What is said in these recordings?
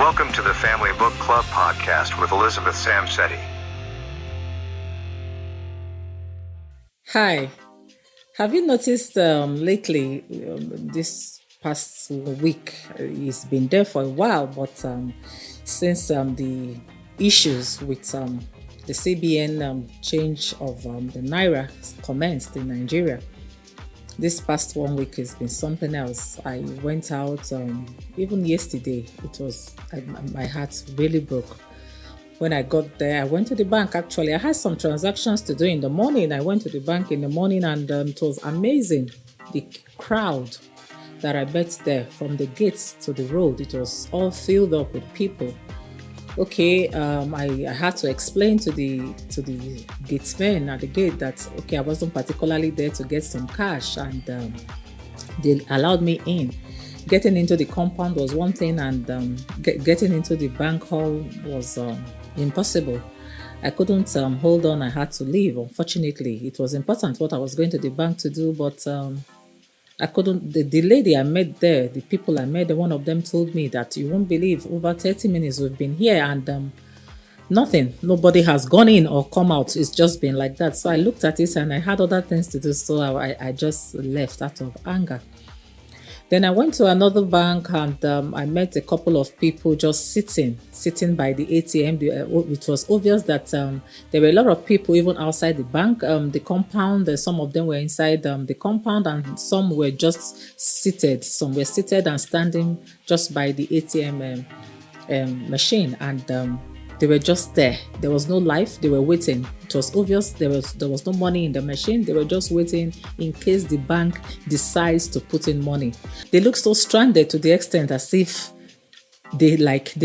Welcome to the Family Book Club podcast with Elizabeth Samsetti. Hi, have you noticed lately, this past week, it's been there for a while, but since the issues with the CBN change of the Naira commenced in Nigeria, this past 1 week has been something else. I went out, even yesterday, my heart really broke. When I got there, I went to the bank. Actually, I had some transactions to do in the morning. I went to the bank in the morning and it was amazing. The crowd that I met there from the gates to the road, it was all filled up with people. Okay, I had to explain to the gatesmen at the gate that, okay, I wasn't particularly there to get some cash, and they allowed me in. Getting into the compound was one thing, and getting into the bank hall was impossible. I couldn't hold on. I had to leave. Unfortunately, it was important what I was going to the bank to do, but I couldn't. The lady I met there, the people I met, one of them told me that you won't believe, over 30 minutes we've been here and nothing. Nobody has gone in or come out. It's just been like that. So I looked at it and I had other things to do, so I just left out of anger. Then I went to another bank and I met a couple of people just sitting by the ATM. It was obvious that there were a lot of people even outside the bank, the compound. Some of them were inside the compound and some were just seated. Some were seated and standing just by the ATM machine, and they were just there. There was no life. They were waiting. It was obvious there was no money in the machine. They were just waiting in case the bank decides to put in money. They looked so stranded to the extent as if they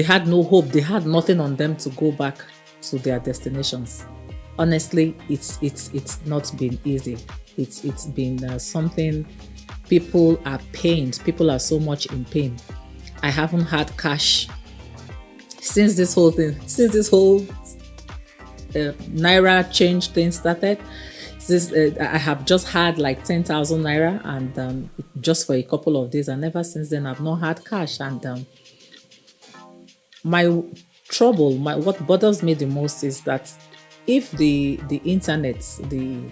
had no hope. They had nothing on them to go back to their destinations. Honestly, it's not been easy. It's been something. People are pained. People are so much in pain. I haven't had cash since this whole Naira change thing started. I have just had like 10,000 Naira, and just for a couple of days, and ever since then I've not had cash. And my trouble, what bothers me the most is that if the internet, the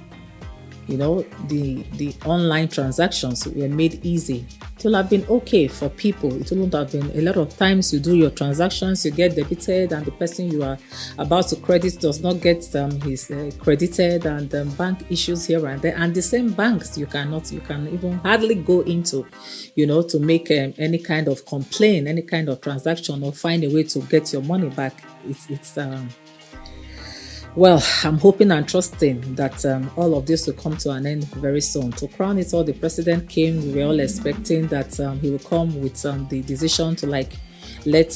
online transactions were made easy, it will have been okay for people. It wouldn't have been, a lot of times you do your transactions, you get debited, and the person you are about to credit does not get his credited, and bank issues here and there. And the same banks you can even hardly go into, to make any kind of complaint, any kind of transaction, or find a way to get your money back. Well, I'm hoping and trusting that all of this will come to an end very soon. To crown it all, the president came. We were all expecting that he will come with the decision to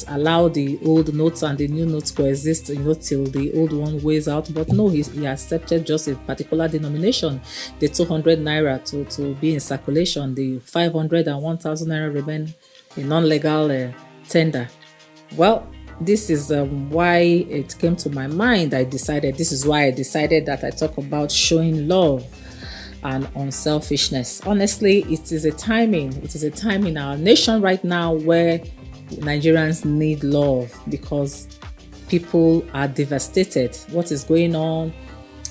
allow the old notes and the new notes coexist, till the old one weighs out. But no, he accepted just a particular denomination, the 200 Naira to be in circulation. The 500 and 1,000 Naira remain in non-legal tender. Well, this is why it came to my mind. This is why I decided that I talk about showing love and unselfishness. Honestly, it is a time in our nation right now where Nigerians need love, because people are devastated. What is going on?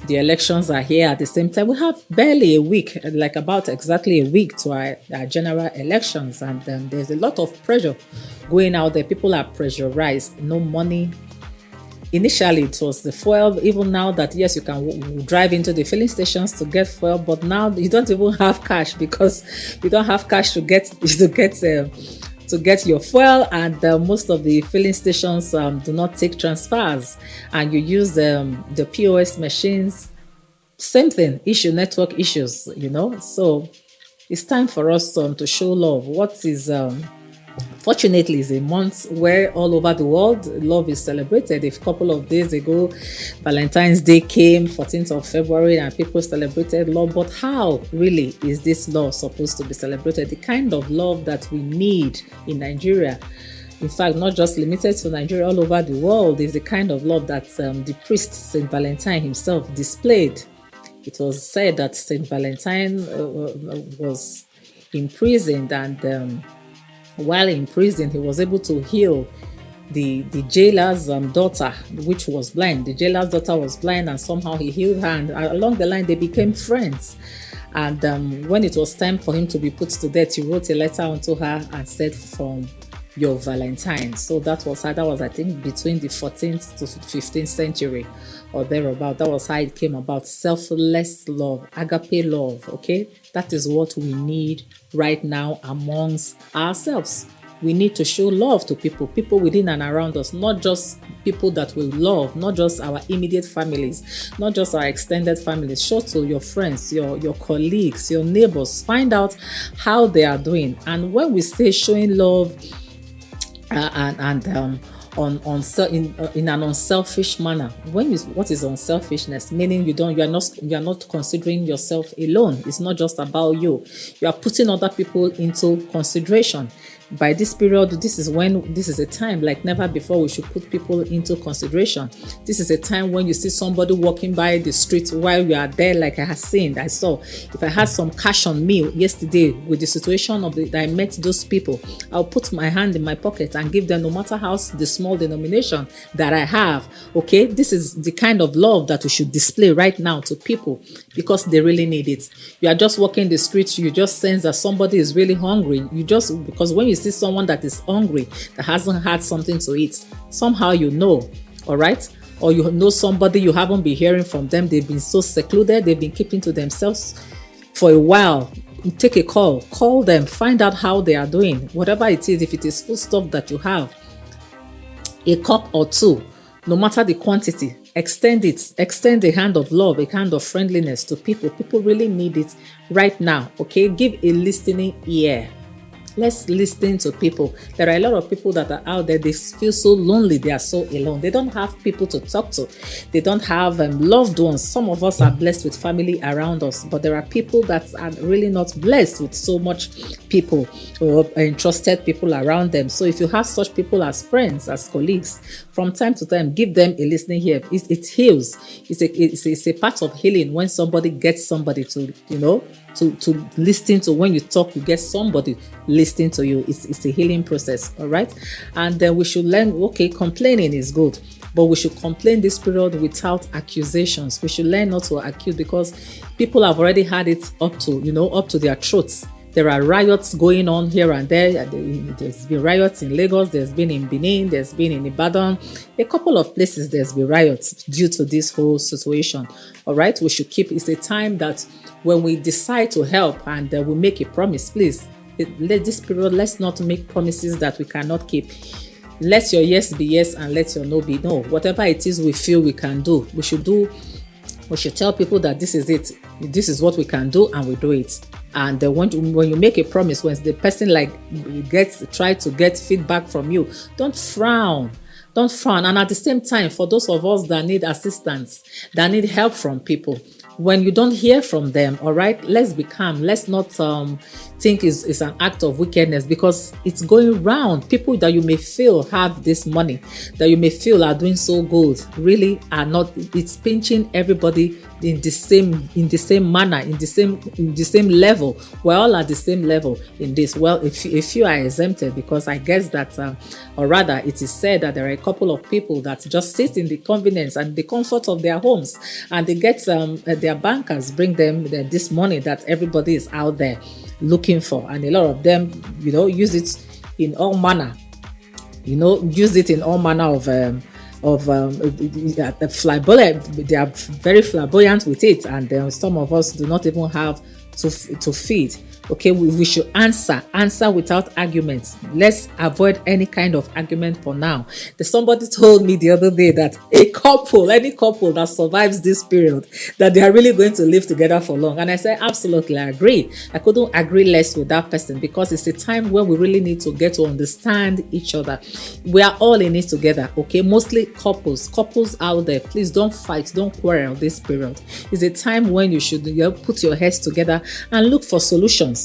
The elections are here at the same time. We have barely a week, about exactly a week to our general elections, and there's a lot of pressure going out there. People are pressurized. No money. Initially, it was the fuel. Even now that, yes, you can drive into the filling stations to get fuel, but now you don't even have cash, because you don't have cash to get your fuel, and most of the filling stations do not take transfers, and you use the POS machines. Same thing, network issues, So it's time for us to show love. Fortunately, it's a month where all over the world love is celebrated. A couple of days ago, Valentine's Day came, 14th of February, and people celebrated love. But how really is this love supposed to be celebrated? The kind of love that we need in Nigeria. In fact, not just limited to Nigeria, all over the world, is the kind of love that the priest Saint Valentine himself displayed. It was said that Saint Valentine was imprisoned, and while in prison, he was able to heal the jailer's daughter, which was blind. The jailer's daughter was blind, and somehow he healed her, and along the line they became friends. And when it was time for him to be put to death, he wrote a letter unto her and said, "From your Valentine." So that was how, that was, I think, between the 14th to 15th century or thereabout. That was how it came about. Selfless love, agape love. Okay, that is what we need right now amongst ourselves. We need to show love to people within and around us, not just people that we love, not just our immediate families, not just our extended families. Show to your friends, your colleagues, your neighbors. Find out how they are doing. And when we say showing love in an unselfish manner, what is unselfishness? Meaning you are not considering yourself alone. It's not just about you. You are putting other people into consideration. By this period, this is a time like never before we should put people into consideration. This is a time when you see somebody walking by the street while you are there, like I saw. If I had some cash on me yesterday with the situation that I met those people, I'll put my hand in my pocket and give them, no matter how the small denomination that I have. Okay, this is the kind of love that we should display right now to people, because they really need it. You are just walking the street, you just sense that somebody is really hungry. Because when you see someone that is hungry, that hasn't had something to eat, somehow all right? Or you know somebody, you haven't been hearing from them, they've been so secluded, they've been keeping to themselves for a while. Take a call them, find out how they are doing, whatever it is. If it is food stuff that you have, a cup or two, no matter the quantity, extend a hand of love, a hand of friendliness to people. People really need it right now. Okay, give a listening ear. Let's listen to people. There are a lot of people that are out there, they feel so lonely, they are so alone. They don't have people to talk to. They don't have loved ones. Some of us are blessed with family around us, but there are people that are really not blessed with so much people or trusted people around them. So if you have such people as friends, as colleagues, from time to time, give them a listening ear. It heals. It's a part of healing when somebody gets somebody to listen to. When you talk, you get somebody listening to you. It's a healing process, all right? And then we should learn, okay, complaining is good, but we should complain this period without accusations. We should learn not to accuse, because people have already had it up to their throats. There are riots going on here and there. There's been riots in Lagos, there's been in Benin, there's been in Ibadan. A couple of places there's been riots due to this whole situation. All right, we should it's a time that when we decide to help and we make a promise, please, this period, let's not make promises that we cannot keep. Let your yes be yes and let your no be no. Whatever it is we feel we can do, we should tell people that this is it. This is what we can do, and we do it. And when you make a promise, when the person try to get feedback from you, don't frown. And at the same time, for those of us that need assistance, that need help from people, when you don't hear from them, all right, let's be calm. Let's not think it's an act of wickedness, because it's going round. People that you may feel have this money, that you may feel are doing so good, really are not. It's pinching everybody in the same manner, in the same level. We're all at the same level in this. Well, if you are exempted, because I guess that, or rather, it is said that there are a couple of people that just sit in the convenience and the comfort of their homes, and they get their bankers bring them this money that everybody is out there looking for, and a lot of them, use it in all manner. Flamboyant. They are very flamboyant with it, and some of us do not even have to feed. Okay, we should answer without arguments. Let's avoid any kind of argument for now. Somebody told me the other day that any couple that survives this period, that they are really going to live together for long. And I said, absolutely, I agree. I couldn't agree less with that person, because it's a time where we really need to get to understand each other. We are all in it together, okay? Mostly couples out there, please don't fight, don't quarrel this period. It's a time when you should put your heads together and look for solutions.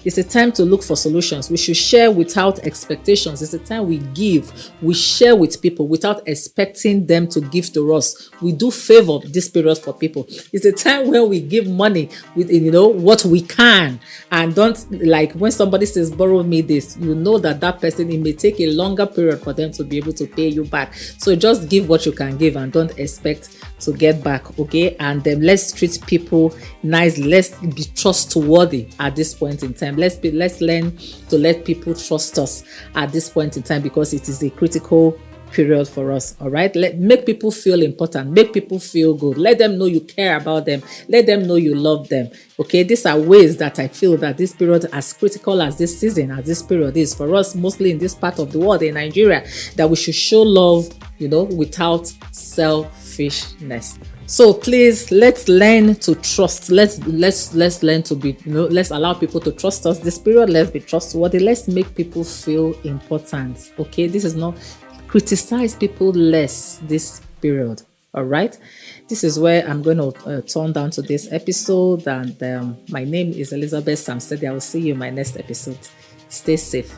It's a time to look for solutions. We should share without expectations. It's a time we give. We share with people without expecting them to give to us. We do favor this period for people. It's a time when we give money with, what we can, and don't, like, when somebody says borrow me this, that person, it may take a longer period for them to be able to pay you back. So just give what you can give and don't expect to get back. Okay, and then let's treat people nicely. Let's be trustworthy at this point in time. Let's learn to let people trust us at this point in time, because it is a critical period for us. All right, make people feel important, make people feel good, let them know you care about them, let them know you love them. Okay, these are ways that I feel that this period, as critical as this season, as this period is for us, mostly in this part of the world, in Nigeria, that we should show love, without selfishness. So please, let's learn to trust. Let's learn to be, let's allow people to trust us this period. Let's be trustworthy. Let's make people feel important. Okay, this is not criticize people less this period. All right, this is where I'm going to turn down to this episode. And my name is Elizabeth Samstead. I will see you in my next episode. Stay safe.